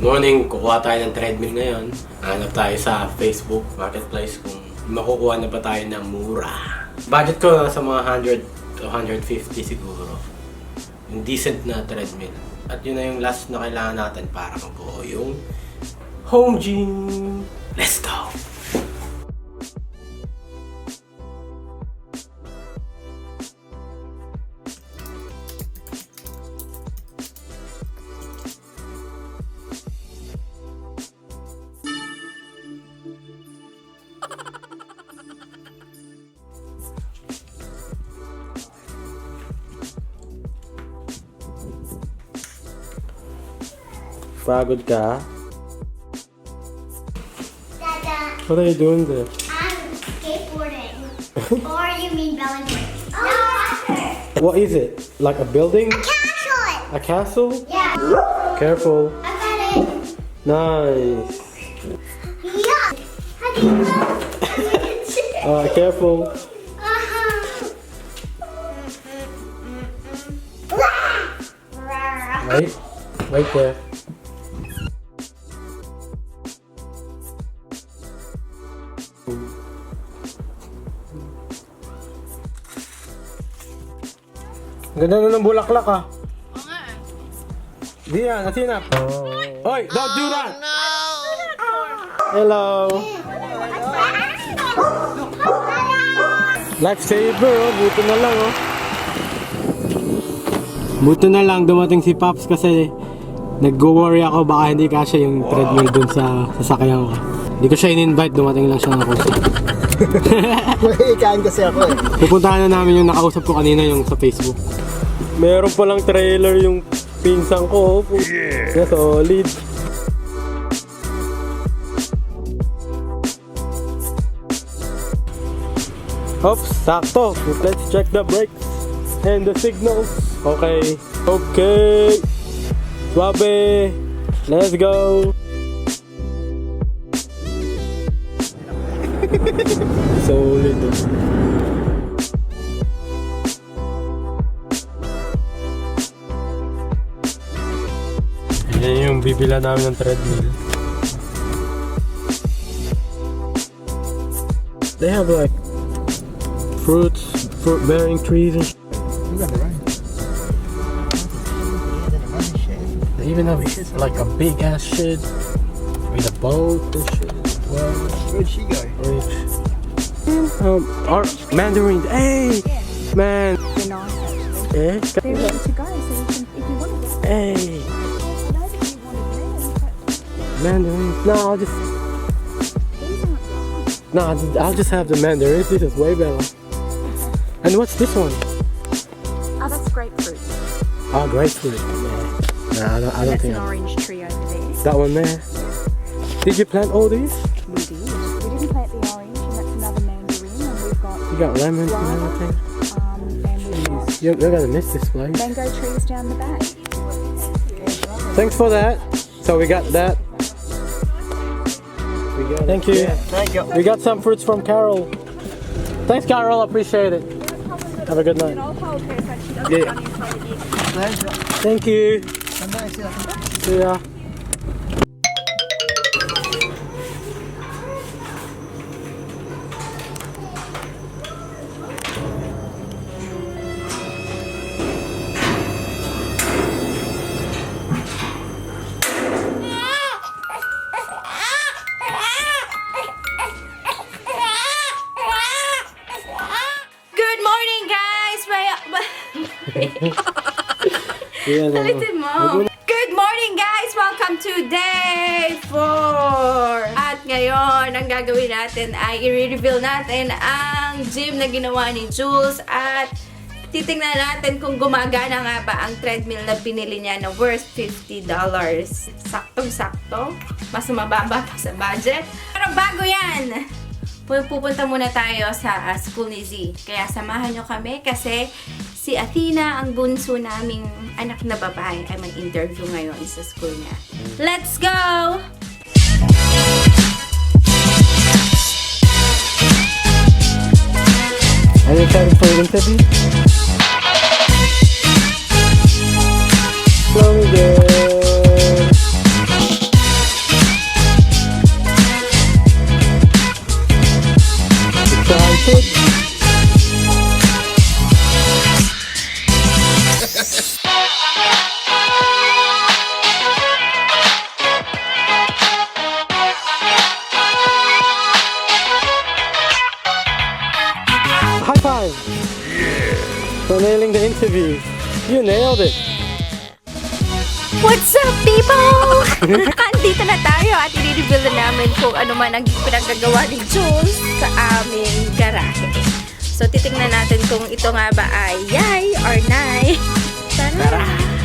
Morning, kukuha tayo ng treadmill ngayon. Hanap tayo sa Facebook Marketplace kung makukuha na ba tayo ng mura. Budget ko sa mga 100 to 150 siguro. Yung decent na treadmill. At yun na yung last na kailangan natin para mabuo yung home gym. Let's go! Pagod ka? Dada, What are you doing there? I'm skateboarding. Or you mean balancing? No, What is it? Like a building? castle! A castle? Yeah. Careful. I got it. Nice. Yeah. How do you know? Careful. Wait. Wait there. Ganda na ng bulaklak ah. Oo nga. Diyan, natinap. Hoy, don't do that! Hello. Lifesaver oh, buto na lang oh. Buto na lang dumating si Pops kasi nag-worry ako baka hindi kasya yung treadmill dun sa sasakyan ko. Hindi ko siya in-invite, dumating lang siya nakausap. May ikain kasi ako eh. Pupuntahan na namin yung nakausap ko kanina yung sa Facebook. Meron palang trailer yung pinsang ko. Yeah, solid. Oops, sakto. Let's check the brakes and the signals. Okay. Okay. Suabe. Let's go. Solid. Yan yung bibila namin ng treadmill. They have like fruit bearing trees and You got it right. they even have like a big ass shed with a boat and shit. Well, Where'd she go? rich. Our Mandarin. Hey, man. They're nice actually. Eh? They're ready to go, so you can, if you want to get Hey, I know that you want to learn, Mandarin. No, I'll just. but these aren't No, I'll just have the Mandarin. This is way better. And what's this one? Oh, that's grapefruit. Oh, grapefruit. Yeah. No, I don't That's think an orange tree over there. that one there. Did you plant all these? We did. We didn't plant the orange, and that's another mandarin, and we've got You got lemons and guava, everything. and we've got You're gonna miss this place. mango trees down the back. Thanks for that. So we got that. Thank you. Thank you. We got some fruits from Carol. Thanks, Carol. Appreciate it. Have a good night. I'll hold her so she doesn't Yeah. run in front of you. Pleasure. Thank you. Sandali sila. See ya. Good morning, guys! Yeah, no, no. Ulitin mo. Good morning, guys! Welcome to day 4! At ngayon, ang gagawin natin ay i-reveal natin ang gym na ginawa ni Jules at titingnan natin kung gumagana nga ba ang treadmill na binili niya na worth $50. Saktong-sakto. Mas mababa pa sa budget. Pero bago yan, pupunta muna tayo sa school ni Z. Kaya samahan nyo kami kasi si Athena, ang bunso naming anak na babae, ay may interview ngayon sa school niya. Let's go! Are you excited for the interview? Hello, Miguel. For nailing the interview. You nailed it. What's up, people? Andito na tayo at i-reveal na namin kung ano man ang pinagagawa ni Jules sa aming garahe. So, titingnan natin kung ito nga ba ay yay or nay. Tara!